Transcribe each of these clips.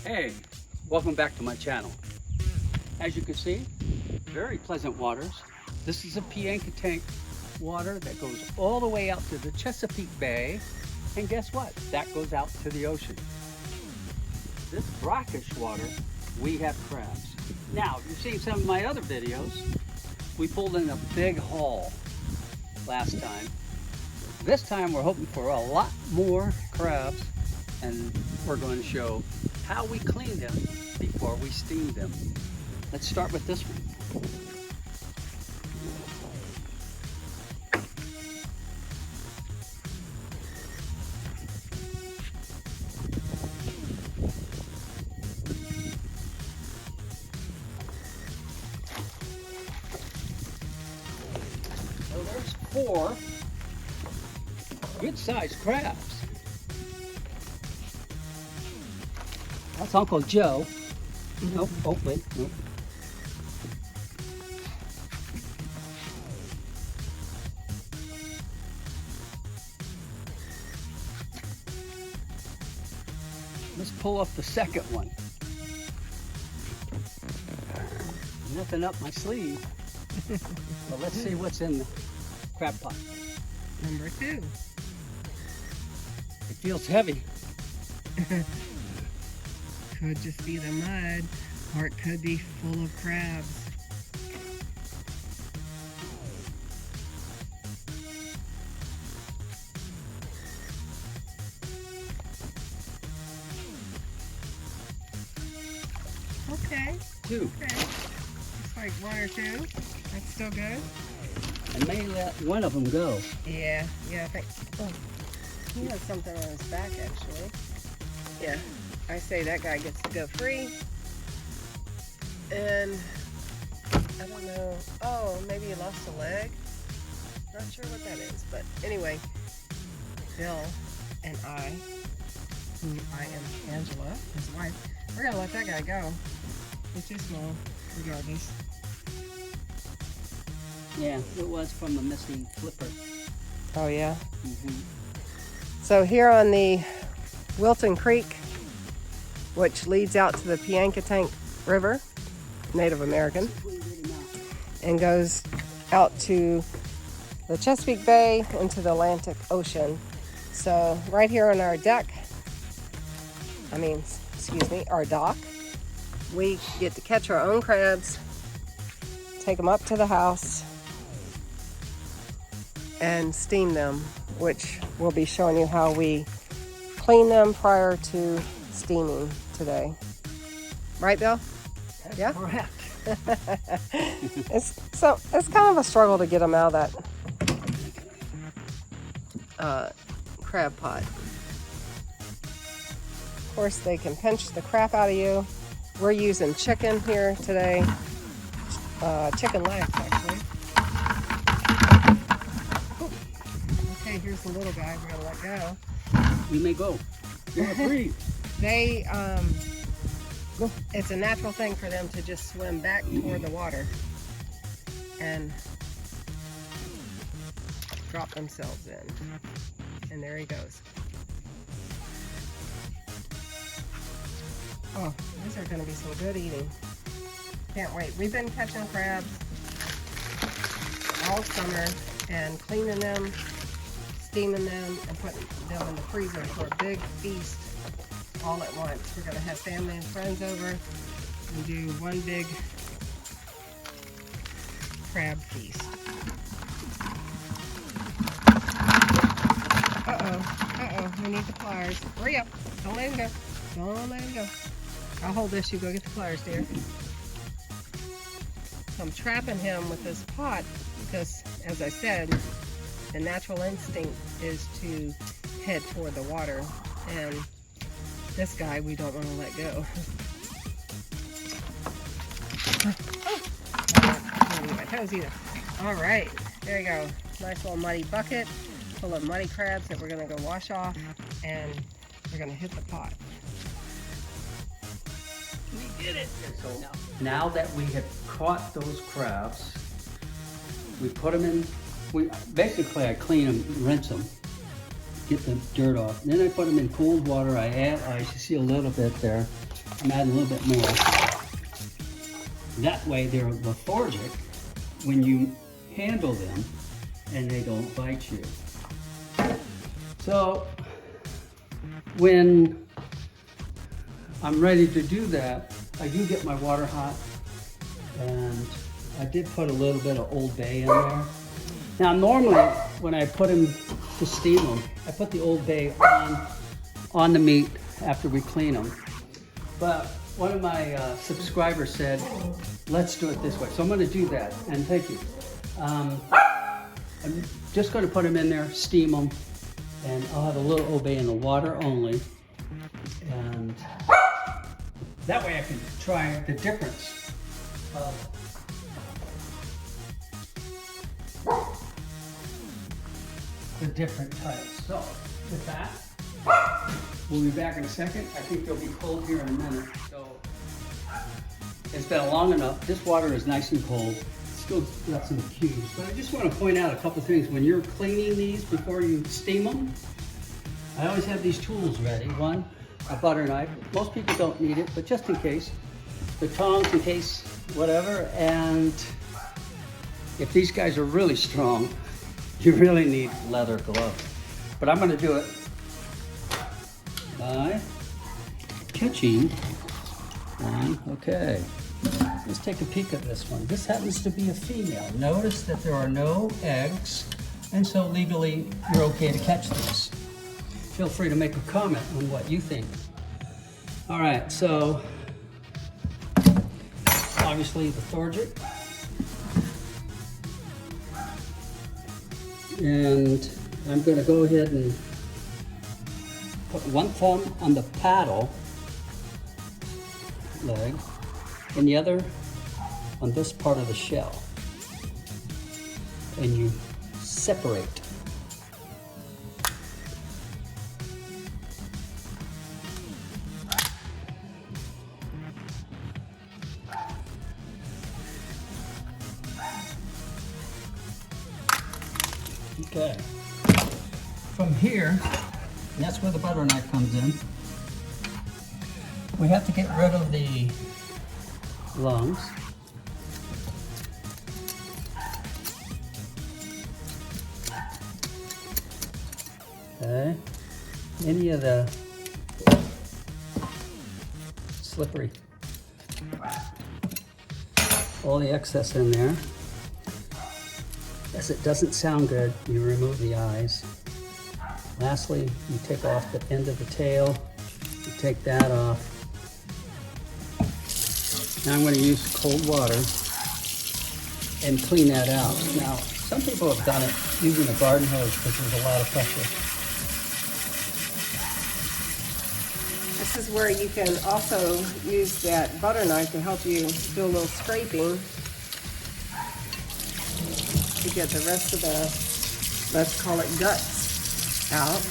Hey, welcome back to my channel. As you can see, very pleasant waters. This is a Piankatank water that goes all the way out to the Chesapeake Bay. And guess what? That goes out to the ocean. This brackish water, we have crabs. Now, you've seen some of my other videos. We pulled in a big haul last time. This time we're hoping for a lot more crabs, and we're going to show how we clean them before we steam them. Let's start with this one. So there's 4 good-sized crabs. That's Uncle Joe. Nope, oh wait, nope. Let's pull up the second one. Nothing up my sleeve. But let's see what's in the crab pot. Number 2. It feels heavy. Could just be the mud, or it could be full of crabs. Okay. 2. Okay. Looks like 1 or 2. That's still good. I may let one of them go. Yeah, I think. Oh, he has something on his back actually. Yeah, I say that guy gets to go free. And I don't know. Oh, maybe he lost a leg. Not sure what that is, but anyway, Bill and I, who I am Angela, his wife, we're gonna let that guy go. It's too small, regardless. Yeah, it was from the missing flipper. Oh yeah. Mm-hmm. So here on the Wilton Creek, which leads out to the Piankatank River, Native American, and goes out to the Chesapeake Bay into the Atlantic Ocean. So right here on our deck, our dock, we get to catch our own crabs, take them up to the house, and steam them, which we'll be showing you how we clean them prior to steaming today. Right, Bill? That's Yeah? correct. It's kind of a struggle to get them out of that crab pot. Of course, they can pinch the crap out of you. We're using chicken here today. Chicken legs, actually. Okay, here's the little guy we're gonna let go. You may go. You're free. They, it's a natural thing for them to just swim back toward the water and drop themselves in. And there he goes. Oh, these are gonna be some good eating. Can't wait. We've been catching crabs all summer and cleaning them, steaming them, and putting them in the freezer for a big feast all at once. We're going to have family and friends over and do one big crab feast. Uh-oh, we need the pliers. Hurry up. Don't let him go. Don't let him go. I'll hold this. You go get the pliers, dear. So I'm trapping him with this pot because, as I said, the natural instinct is to head toward the water, and this guy we don't want to let go. I can't eat my toes either. All right, there you go. Nice little muddy bucket full of muddy crabs that we're going to go wash off, and we're going to hit the pot. We did it! So now that we have caught those crabs, we put them in, basically I clean them, rinse them, get the dirt off. Then I put them in cold water. I add ice, you see a little bit there. I'm adding a little bit more. That way they're lethargic when you handle them and they don't bite you. So when I'm ready to do that, I do get my water hot, and I did put a little bit of Old Bay in there. Now normally when I put them to steam them, I put the Old Bay on the meat after we clean them. But one of my subscribers said, let's do it this way. So I'm gonna do that, and thank you. I'm just gonna put them in there, steam them, and I'll have a little Old Bay in the water only. And that way I can try the difference of the different types. So with that, we'll be back in a second. I think they'll be cold here in a minute. So it's been long enough. This water is nice and cold. Still got some cubes, but I just want to point out a couple things. When you're cleaning these before you steam them, I always have these tools ready. One, a butter knife. Most people don't need it, but just in case. The tongs in case whatever. And if these guys are really strong, you really need leather gloves. But I'm going to do it by catching one. Okay, let's take a peek at this one. This happens to be a female. Notice that there are no eggs, and so legally you're okay to catch these. Feel free to make a comment on what you think. All right, so obviously lethargic. And I'm going to go ahead and put one thumb on the paddle leg and the other on this part of the shell. And you separate. Okay, from here, and that's where the butter knife comes in, we have to get rid of the lungs. Okay, any of the slippery, all the excess in there. As it doesn't sound good, you remove the eyes. Lastly, you take off the end of the tail. You take that off. Now I'm going to use cold water and clean that out. Now, some people have done it using a garden hose because there's a lot of pressure. This is where you can also use that butter knife to help you do a little scraping to get the rest of the, let's call it guts, out.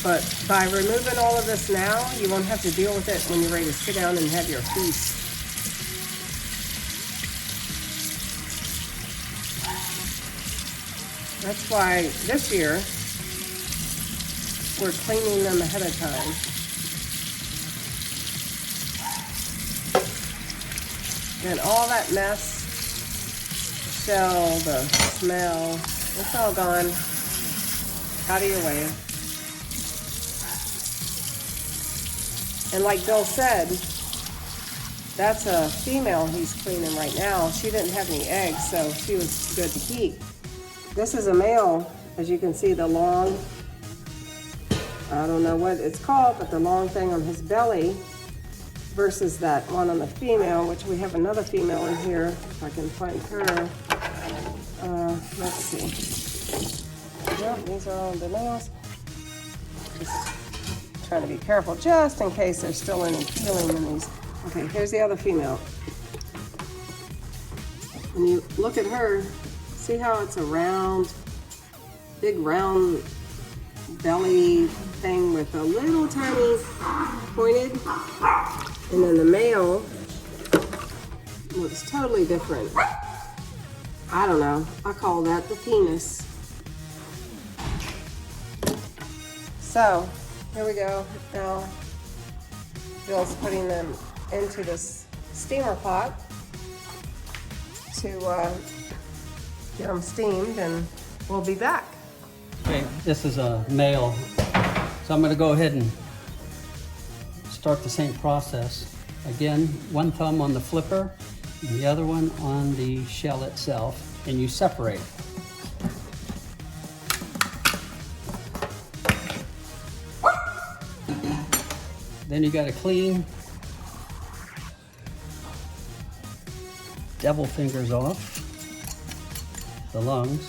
But by removing all of this now, you won't have to deal with it when you're ready to sit down and have your feast. That's why this year, we're cleaning them ahead of time. And all that mess, the shell, the smell, it's all gone out of your way. And like Bill said, that's a female he's cleaning right now. She didn't have any eggs, so she was good to keep. This is a male, as you can see, the long, I don't know what it's called, but the long thing on his belly versus that one on the female, which we have another female in here, if I can find her. Let's see. Yep, these are all the nails. Just trying to be careful just in case there's still any peeling in these. Okay, here's the other female. When you look at her, see how it's a round, big round belly thing with a little tiny pointed, and then the male looks totally different. I don't know, I call that the penis. So here we go. Now Bill's putting them into this steamer pot to get them steamed, and we'll be back. Okay, this is a male, so I'm going to go ahead and start the same process. Again, one thumb on the flipper and the other one on the shell itself, and you separate. Then you got to clean devil fingers off the lungs.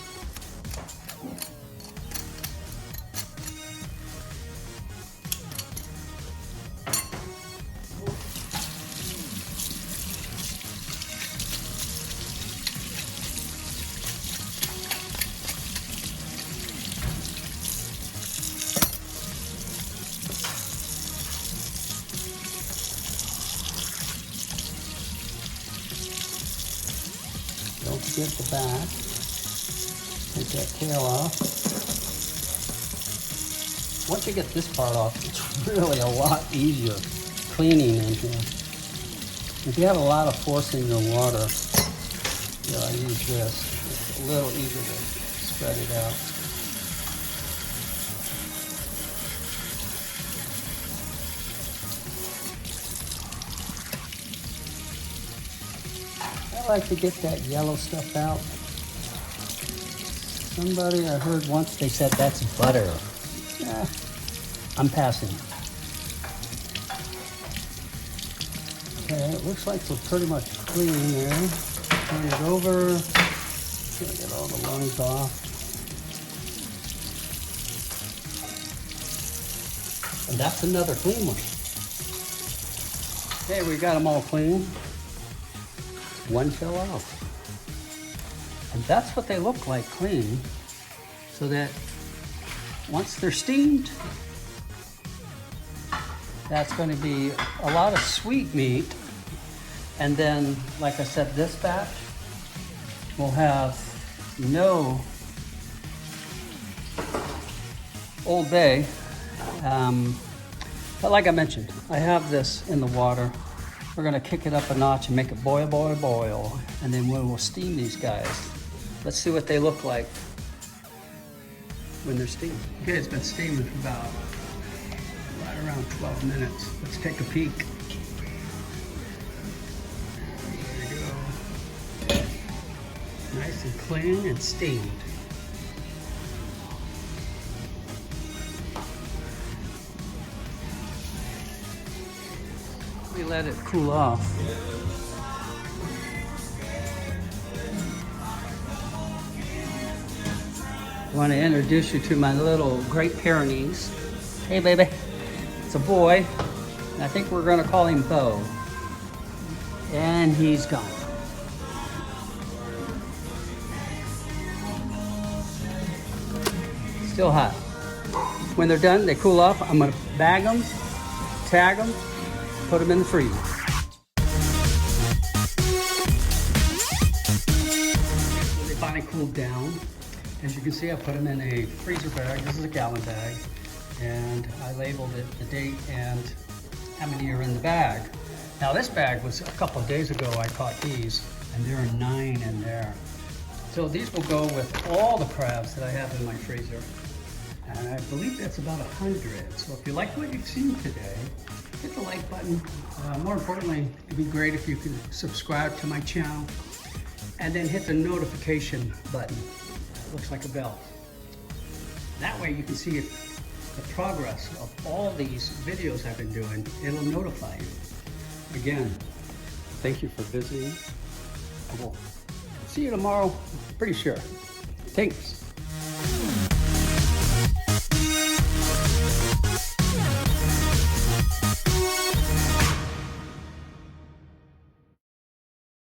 Don't forget the back. Take that tail off. Once you get this part off, it's really a lot easier cleaning in here. If you have a lot of force in your water, I use this. It's a little easier to spread it out. I like to get that yellow stuff out. Somebody I heard once, they said that's butter. I'm passing. Okay, it looks like we're pretty much clean there. Turn it over. Get all the lungs off. And that's another clean one. Okay, we got them all clean. One fell off. And that's what they look like clean, so that once they're steamed, that's going to be a lot of sweet meat. And then, like I said, this batch will have no Old Bay. But like I mentioned, I have this in the water. We're gonna kick it up a notch and make it boil, boil, boil. And then we'll steam these guys. Let's see what they look like when they're steamed. Okay, it's been steaming for about right around 12 minutes. Let's take a peek. There you go. Nice and clean and steamed. We let it cool off. I want to introduce you to my little Great Pyrenees. Hey, baby. It's a boy. And I think we're going to call him Bo. And he's gone. Still hot. When they're done, they cool off. I'm going to bag them, tag them, put them in the freezer. When they finally cooled down, as you can see, I put them in a freezer bag. This is a gallon bag. And I labeled it the date and how many are in the bag. Now this bag was a couple of days ago I caught these, and there are 9 in there. So these will go with all the crabs that I have in my freezer. And I believe that's about 100. So if you like what you've seen today, hit the like button. More importantly, it'd be great if you could subscribe to my channel and then hit the notification button. It looks like a bell. That way you can see the progress of all these videos I've been doing. It'll notify you. Again, thank you for visiting. I will see you tomorrow, pretty sure. Thanks.